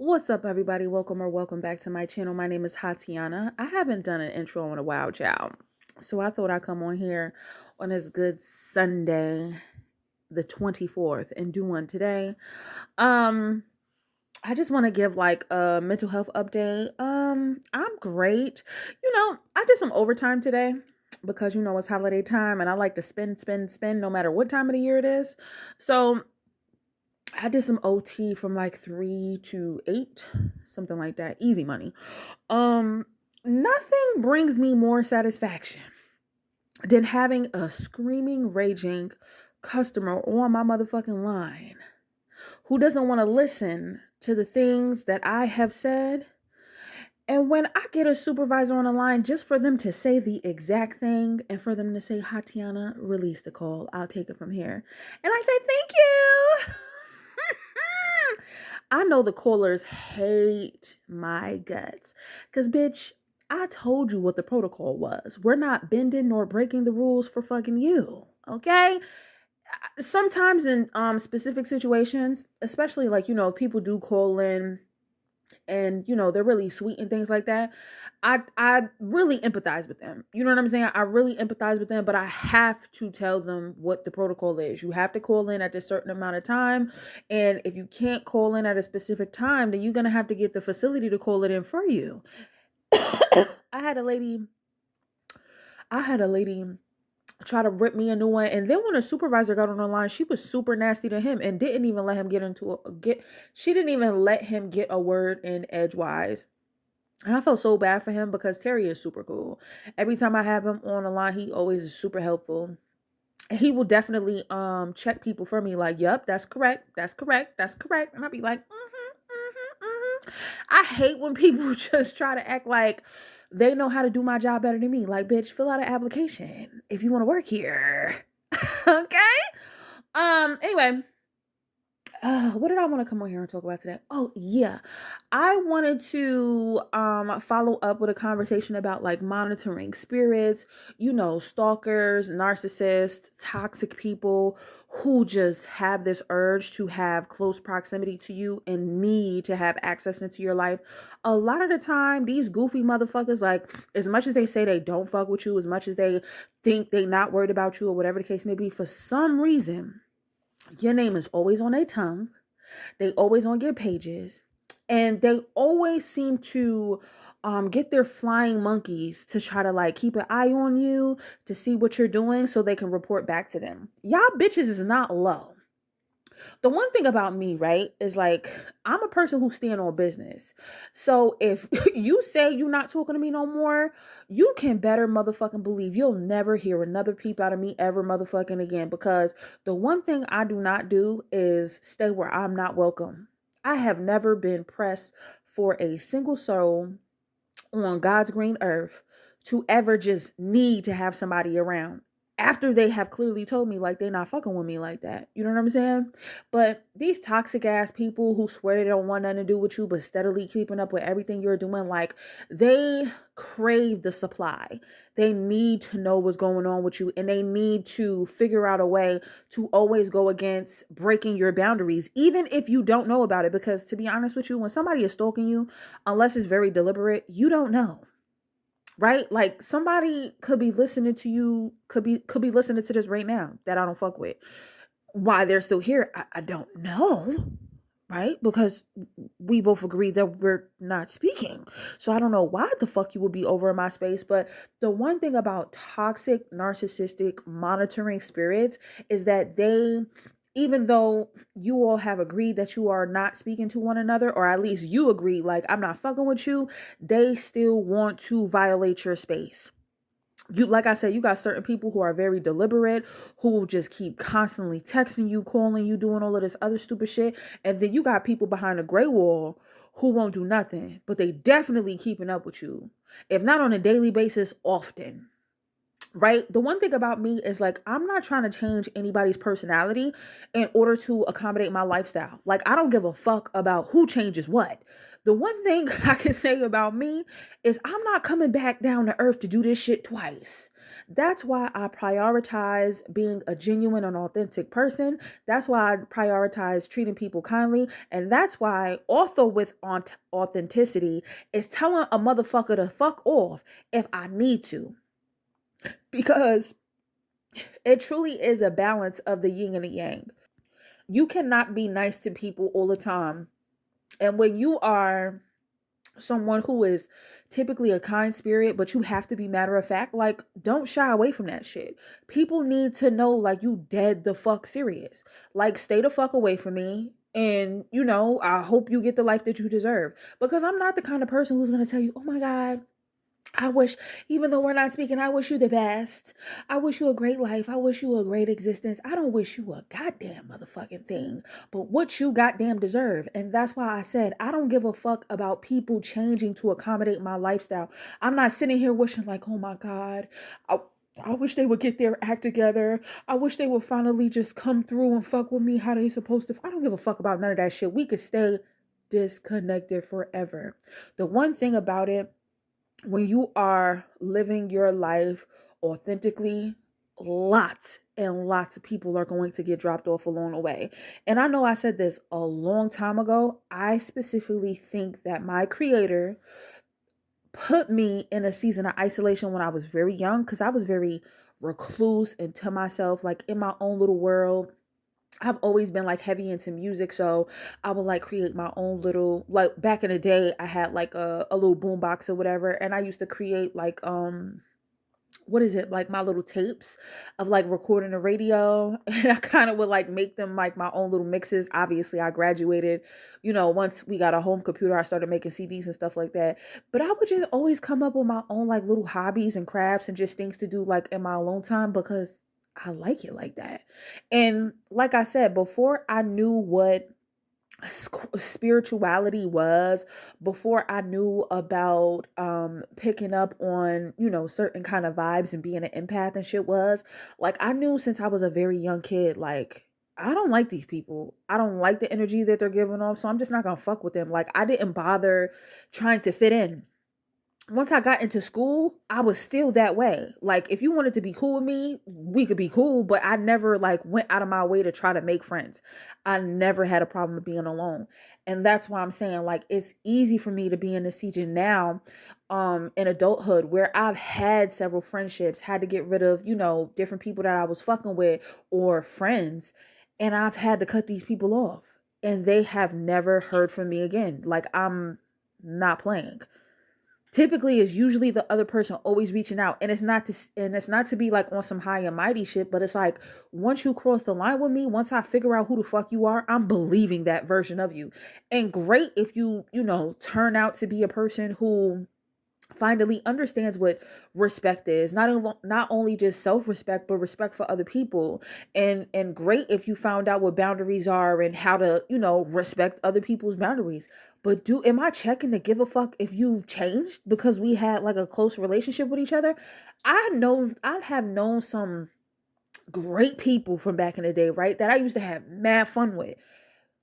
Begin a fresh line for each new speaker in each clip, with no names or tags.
What's up, everybody? Welcome back to my channel. My name is Hatiana. I haven't done an intro in a while, child. So I thought I'd come on here on this good Sunday, the 24th, and do one today. Um, I just want to give like a mental health update. I'm great. I did some overtime today because it's holiday time and I like to spend no matter what time of the year it is. So I did some OT from like 3 to 8, something like that. Easy money. Um, Nothing brings me more satisfaction than having a screaming, raging customer on my motherfucking line who doesn't want to listen to the things that I have said. And when I get a supervisor on the line just for them to say the exact thing and for them to say, Hatiana, release the call. I'll take it from here. And I say, thank you. I know the callers hate my guts. Because, bitch, I told you what the protocol was. We're not bending nor breaking the rules for fucking you. Okay? Sometimes in specific situations, especially like, if people do call in and they're really sweet and things like that, I really empathize with them. You know what I'm saying? I really empathize with them, but I have to tell them what the protocol is. You have to call in at a certain amount of time, and if you can't call in at a specific time, then you're gonna have to get the facility to call it in for you. I had a lady try to rip me a new one, and then when a supervisor got on the line, she was super nasty to him and didn't even let him she didn't even let him get a word in edgewise. And I felt so bad for him because Terry is super cool. Every time I have him on the line, he always is super helpful. He will definitely check people for me, like, yep, that's correct, that's correct, that's correct. And I'll be like, I hate when people just try to act like they know how to do my job better than me. Like, bitch, fill out an application if you want to work here. Okay? Anyway, what did I want to come on here and talk about today? Oh yeah, I wanted to follow up with a conversation about like monitoring spirits, stalkers, narcissists, toxic people who just have this urge to have close proximity to you and need to have access into your life. A lot of the time, these goofy motherfuckers, like, as much as they say they don't fuck with you, as much as they think they not worried about you or whatever the case may be, for some reason your name is always on their tongue. They always on your pages. And they always seem to get their flying monkeys to try to like keep an eye on you to see what you're doing so they can report back to them. Y'all bitches is not low. The one thing about me, right, is like I'm a person who stand on business. So if you say you're not talking to me no more, you can better motherfucking believe you'll never hear another peep out of me ever motherfucking again. Because the one thing I do not do is stay where I'm not welcome. I have never been pressed for a single soul on God's green earth to ever just need to have somebody around after they have clearly told me like they're not fucking with me like that. You know what I'm saying? But these toxic ass people who swear they don't want nothing to do with you but steadily keeping up with everything you're doing, like, they crave the supply. They need to know what's going on with you, and they need to figure out a way to always go against breaking your boundaries, even if you don't know about it. Because to be honest with you, when somebody is stalking you, unless it's very deliberate, you don't know. Right? Like, somebody could be listening to you, could be listening to this right now that I don't fuck with. Why they're still here, I don't know. Right? Because we both agree that we're not speaking. So I don't know why the fuck you would be over in my space. But the one thing about toxic, narcissistic, monitoring spirits is that they, even though you all have agreed that you are not speaking to one another, or at least you agree, like, I'm not fucking with you, they still want to violate your space. You, like I said, you got certain people who are very deliberate, who will just keep constantly texting you, calling you, doing all of this other stupid shit. And then you got people behind a gray wall who won't do nothing, but they definitely keeping up with you. If not on a daily basis, often. right? The one thing about me is like, I'm not trying to change anybody's personality in order to accommodate my lifestyle. Like, I don't give a fuck about who changes what. The one thing I can say about me is I'm not coming back down to earth to do this shit twice. That's why I prioritize being a genuine and authentic person. That's why I prioritize treating people kindly. And that's why, also with authenticity, is telling a motherfucker to fuck off if I need to. Because it truly is a balance of the yin and the yang. You cannot be nice to people all the time. And when you are someone who is typically a kind spirit, but you have to be matter of fact, like, don't shy away from that shit. People need to know, like, you dead the fuck serious. Like, stay the fuck away from me. And, I hope you get the life that you deserve. Because I'm not the kind of person who's going to tell you, oh my God, I wish, even though we're not speaking, I wish you the best. I wish you a great life. I wish you a great existence. I don't wish you a goddamn motherfucking thing, but what you goddamn deserve. And that's why I said, I don't give a fuck about people changing to accommodate my lifestyle. I'm not sitting here wishing like, oh my God, I wish they would get their act together. I wish they would finally just come through and fuck with me how they supposed to. I don't give a fuck about none of that shit. We could stay disconnected forever. The one thing about it, when you are living your life authentically, lots and lots of people are going to get dropped off along the way. And I know I said this a long time ago. I specifically think that my creator put me in a season of isolation when I was very young, because I was very recluse and to myself, like in my own little world. I've always been like heavy into music, so I would like create my own little, like back in the day I had like a little boombox or whatever, and I used to create like what is it, like my little tapes of like recording the radio, and I kind of would like make them like my own little mixes. Obviously I graduated, once we got a home computer, I started making CDs and stuff like that. But I would just always come up with my own like little hobbies and crafts and just things to do like in my alone time, because I like it like that. And like I said, before I knew what spirituality was, before I knew about picking up on certain kind of vibes and being an empath and shit, was like, I knew since I was a very young kid, like, I don't like these people. I don't like the energy that they're giving off, so I'm just not gonna fuck with them. Like, I didn't bother trying to fit in. Once I got into school, I was still that way. Like, if you wanted to be cool with me, we could be cool, but I never like went out of my way to try to make friends. I never had a problem with being alone. And that's why I'm saying, like, it's easy for me to be in this season now, in adulthood, where I've had several friendships, had to get rid of, different people that I was fucking with or friends, and I've had to cut these people off. And they have never heard from me again. Like, I'm not playing. Typically it's usually the other person always reaching out, and it's not to be like on some high and mighty shit, but it's like, once you cross the line with me, once I figure out who the fuck you are, I'm believing that version of you. And great if you turn out to be a person who finally understands what respect is, not only just self-respect, but respect for other people. And great if you found out what boundaries are and how to respect other people's boundaries. But am I checking to give a fuck if you've changed because we had like a close relationship with each other? I have known some great people from back in the day, right, that I used to have mad fun with.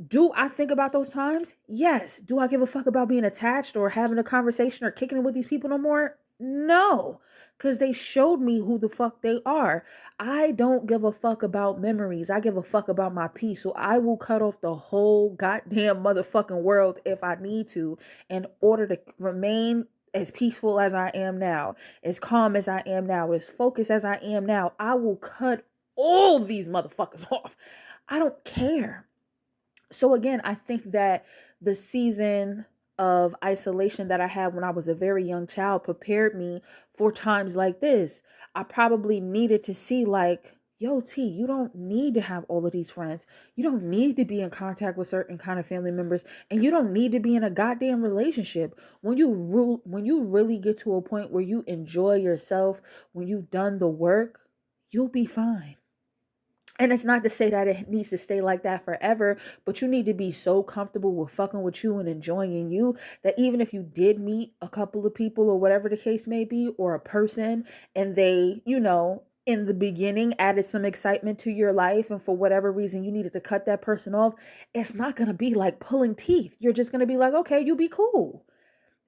Do I think about those times? Yes. Do I give a fuck about being attached or having a conversation or kicking it with these people no more? No. Because they showed me who the fuck they are. I don't give a fuck about memories. I give a fuck about my peace. So I will cut off the whole goddamn motherfucking world if I need to, in order to remain as peaceful as I am now, as calm as I am now, as focused as I am now. I will cut all these motherfuckers off. I don't care. So again, I think that the season of isolation that I had when I was a very young child prepared me for times like this. I probably needed to see like, yo, T, you don't need to have all of these friends. You don't need to be in contact with certain kind of family members, and you don't need to be in a goddamn relationship. When you really get to a point where you enjoy yourself, when you've done the work, you'll be fine. And it's not to say that it needs to stay like that forever, but you need to be so comfortable with fucking with you and enjoying you that even if you did meet a couple of people or whatever the case may be, or a person, and they, in the beginning added some excitement to your life, and for whatever reason you needed to cut that person off, it's not going to be like pulling teeth. You're just going to be like, okay, you be cool.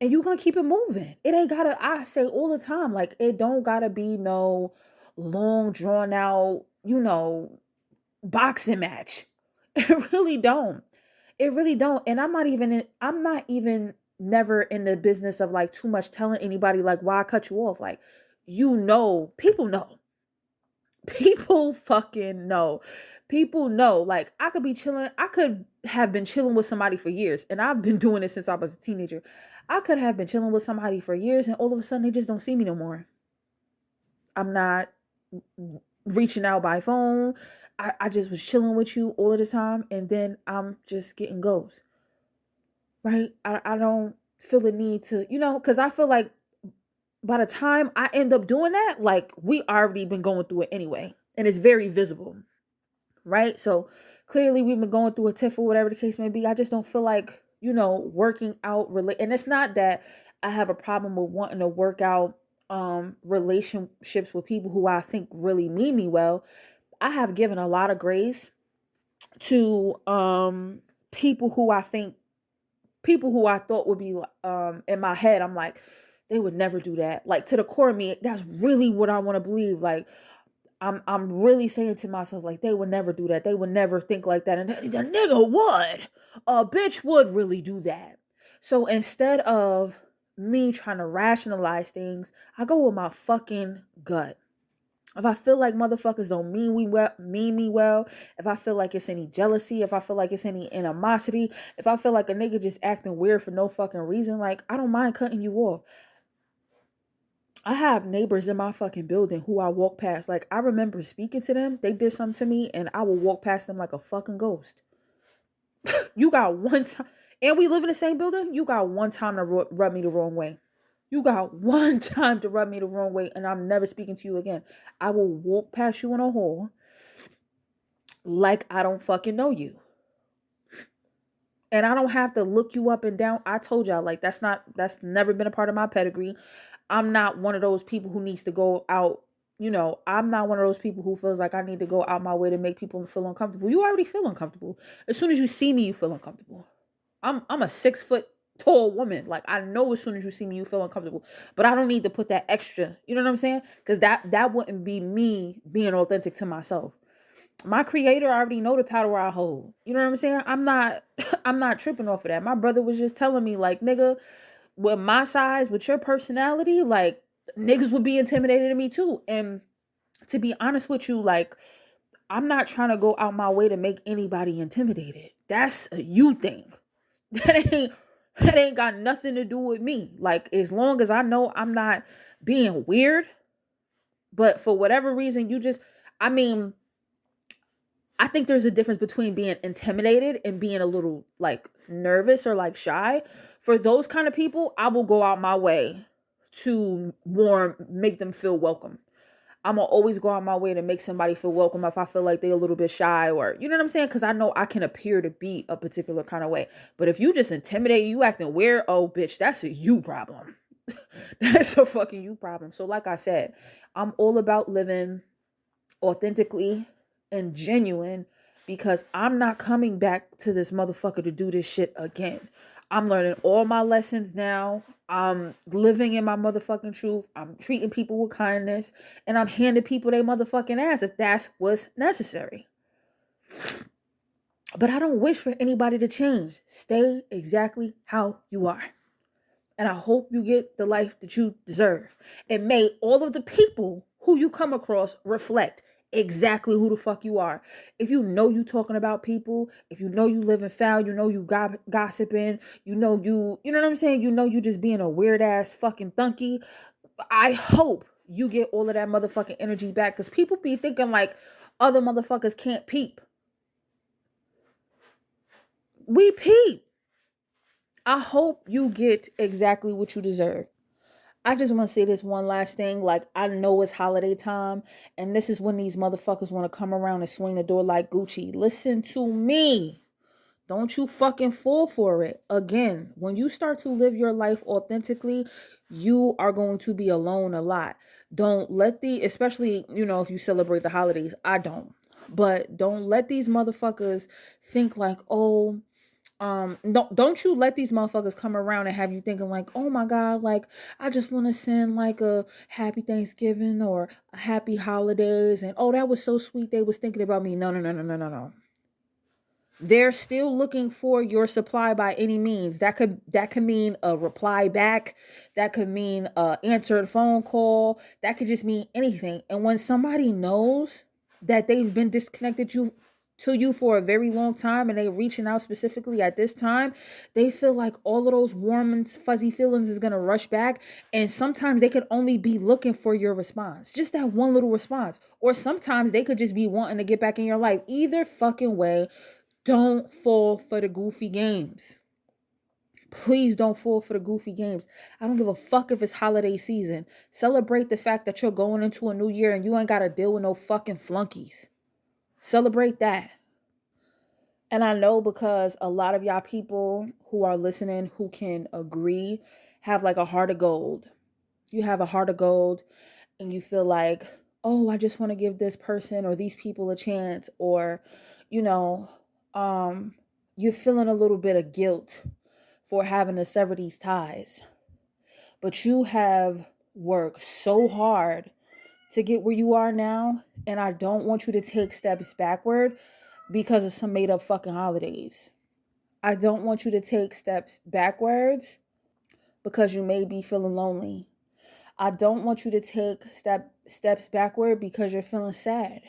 And you going to keep it moving. It ain't gotta, I say all the time, like, it don't gotta be no long drawn out, boxing match. It really don't. It really don't. And I'm not even never in the business of like too much telling anybody like why I cut you off. Like, people know. People fucking know. People know. Like, I could be chilling. I could have been chilling with somebody for years. And I've been doing this since I was a teenager. I could have been chilling with somebody for years and all of a sudden they just don't see me no more. I'm not reaching out by phone. I just was chilling with you all of the time, and then I'm just getting ghosts. Right? I don't feel the need to, because I feel like by the time I end up doing that, like, we already been going through it anyway. And it's very visible. Right? So clearly we've been going through a tiff or whatever the case may be. I just don't feel like, working out and it's not that I have a problem with wanting to work out relationships with people who I think really mean me well. I have given a lot of grace to people who I thought would be in my head. I'm like, they would never do that. Like, to the core of me, that's really what I want to believe. Like, I'm really saying to myself, like, they would never do that. They would never think like that. And the nigga would. A bitch would really do that. So instead of me trying to rationalize things, I go with my fucking gut. If I feel like motherfuckers don't mean me well, if I feel like it's any jealousy, if I feel like it's any animosity, if I feel like a nigga just acting weird for no fucking reason, like, I don't mind cutting you off. I have neighbors in my fucking building who I walk past. Like, I remember speaking to them. They did something to me and I will walk past them like a fucking ghost. You got one time, and we live in the same building. You got one time to rub me the wrong way. You got one time to rub me the wrong way, and I'm never speaking to you again. I will walk past you in a hall like I don't fucking know you. And I don't have to look you up and down. I told y'all, like, that's never been a part of my pedigree. I'm not one of those people who needs to go out. I'm not one of those people who feels like I need to go out my way to make people feel uncomfortable. You already feel uncomfortable. As soon as you see me, you feel uncomfortable. I'm a 6 foot tall woman. Like, I know as soon as you see me, you feel uncomfortable. But I don't need to put that extra. You know what I'm saying? Because that wouldn't be me being authentic to myself. My creator already know the power I hold. You know what I'm saying? I'm not tripping off of that. My brother was just telling me, like, nigga, with my size, with your personality, like, niggas would be intimidated of me too. And to be honest with you, like, I'm not trying to go out my way to make anybody intimidated. That's a you thing. That ain't got nothing to do with me. Like, as long as I know I'm not being weird, but for whatever reason, I think there's a difference between being intimidated and being a little like nervous or like shy. For those kind of people, I will go out my way to make them feel welcome. I'm gonna always go out my way to make somebody feel welcome if I feel like they're a little bit shy, or, you know what I'm saying? Because I know I can appear to be a particular kind of way. But if you just intimidate, you acting weird, oh bitch, that's a you problem. That's a fucking you problem. So like I said, I'm all about living authentically and genuine, because I'm not coming back to this motherfucker to do this shit again. I'm learning all my lessons now. I'm living in my motherfucking truth. I'm treating people with kindness, and I'm handing people their motherfucking ass if that's what's necessary. But I don't wish for anybody to change. Stay exactly how you are. And I hope you get the life that you deserve. And may all of the people who you come across reflect exactly who the fuck you are. If you know you talking about people, if you know you living foul, you know you gossiping, you know what I'm saying? You know you just being a weird ass fucking thunky. I hope you get all of that motherfucking energy back, because people be thinking like other motherfuckers can't peep. We peep. I hope you get exactly what you deserve. I just want to say this one last thing. Like, I know it's holiday time, and this is when these motherfuckers want to come around and swing the door like Gucci. Listen to me. Don't you fucking fall for it. Again, when you start to live your life authentically, you are going to be alone a lot. Don't let especially, if you celebrate the holidays, I don't. But don't let these motherfuckers think like, oh, don't you let these motherfuckers come around and have you thinking like, oh my god, like I just want to send like a happy Thanksgiving or a happy holidays, and oh, that was so sweet, they was thinking about me. No, no, no, no, no, no, no. They're still looking for your supply by any means. That could mean a reply back. That could mean a answered phone call. That could just mean anything. And when somebody knows that they've been disconnected to you for a very long time and they're reaching out specifically at this time, they feel like all of those warm and fuzzy feelings is gonna rush back. And sometimes they could only be looking for your response. Just that one little response. Or sometimes they could just be wanting to get back in your life. Either fucking way, don't fall for the goofy games. Please don't fall for the goofy games. I don't give a fuck if it's holiday season. Celebrate the fact that you're going into a new year and you ain't got to deal with no fucking flunkies. Celebrate that. And I know because a lot of y'all people who are listening who can agree have like a heart of gold. You have a heart of gold and you feel like, oh, I just want to give this person or these people a chance, or, you know, you're feeling a little bit of guilt for having to sever these ties. But you have worked so hard to get where you are now, and I don't want you to take steps backward because of some made up fucking holidays. I don't want you to take steps backwards because you may be feeling lonely. I don't want you to take steps backward because you're feeling sad.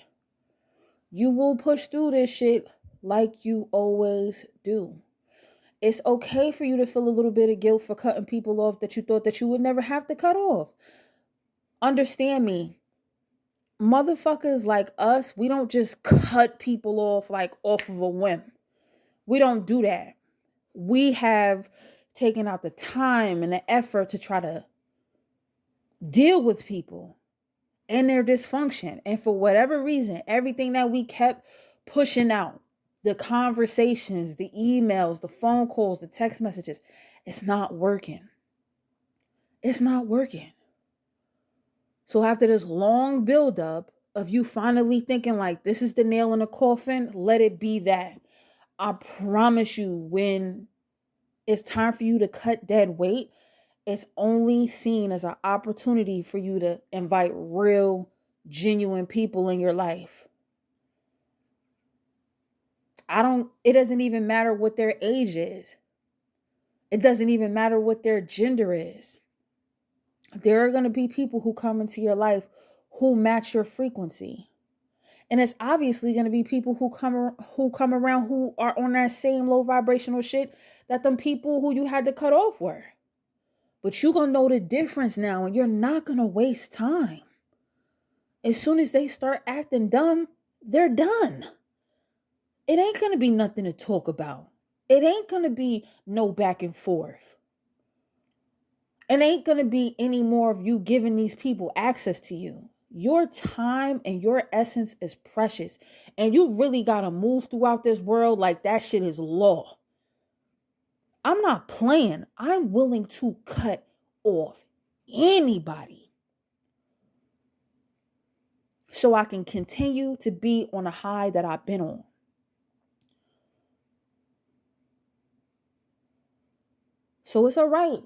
You will push through this shit like you always do. It's okay for you to feel a little bit of guilt for cutting people off that you thought that you would never have to cut off. Understand me. Motherfuckers like us, we don't just cut people off like off of a whim. We don't do that. We have taken out the time and the effort to try to deal with people and their dysfunction. And for whatever reason, everything that we kept pushing out, the conversations, the emails, the phone calls, the text messages, it's not working. It's not working. So after this long buildup of you finally thinking like this is the nail in the coffin, let it be that. I promise you, when it's time for you to cut dead weight, it's only seen as an opportunity for you to invite real, genuine people in your life. It doesn't even matter what their age is. It doesn't even matter what their gender is. There are going to be people who come into your life who match your frequency. And it's obviously going to be people who come around who are on that same low vibrational shit that them people who you had to cut off were. But you're going to know the difference now, and you're not going to waste time. As soon as they start acting dumb, they're done. It ain't going to be nothing to talk about. It ain't going to be no back and forth. It ain't going to be any more of you giving these people access to you. Your time and your essence is precious. And you really got to move throughout this world like that shit is law. I'm not playing. I'm willing to cut off anybody so I can continue to be on a high that I've been on. So it's all right.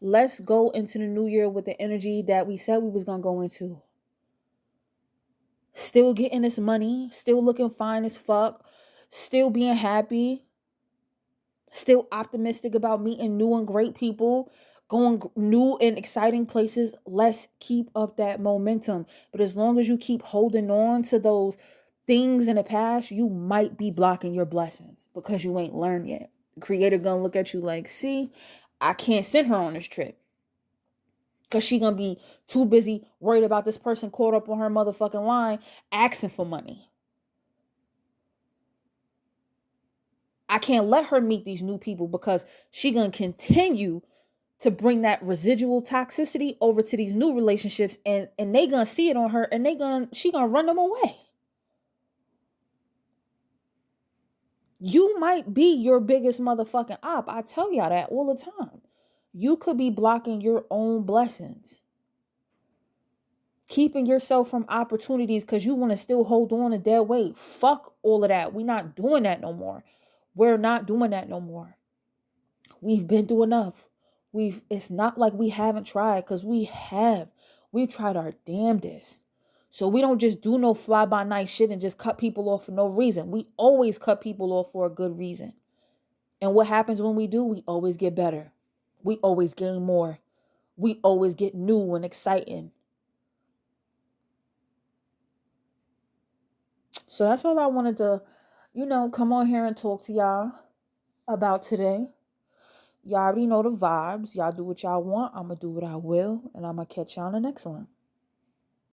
Let's go into the new year with the energy that we said we was going to go into. Still getting this money, still looking fine as fuck, still being happy, still optimistic about meeting new and great people, going new and exciting places. Let's keep up that momentum. But as long as you keep holding on to those things in the past, you might be blocking your blessings because you ain't learned yet. The creator gonna look at you like, see, I can't send her on this trip because she gonna be too busy worried about this person caught up on her motherfucking line asking for money. I can't let her meet these new people because she gonna continue to bring that residual toxicity over to these new relationships, and they gonna see it on her, and she gonna run them away. You might be your biggest motherfucking op. I tell y'all that all the time. You could be blocking your own blessings, keeping yourself from opportunities because you want to still hold on to dead weight. Fuck all of that. We're not doing that no more. We're not doing that no more. We've been through enough. It's not like we haven't tried, because we have. We've tried our damnedest. So we don't just do no fly by night shit and just cut people off for no reason. We always cut people off for a good reason. And what happens when we do? We always get better. We always gain more. We always get new and exciting. So that's all I wanted to, come on here and talk to y'all about today. Y'all already know the vibes. Y'all do what y'all want. I'm going to do what I will. And I'm going to catch y'all on the next one.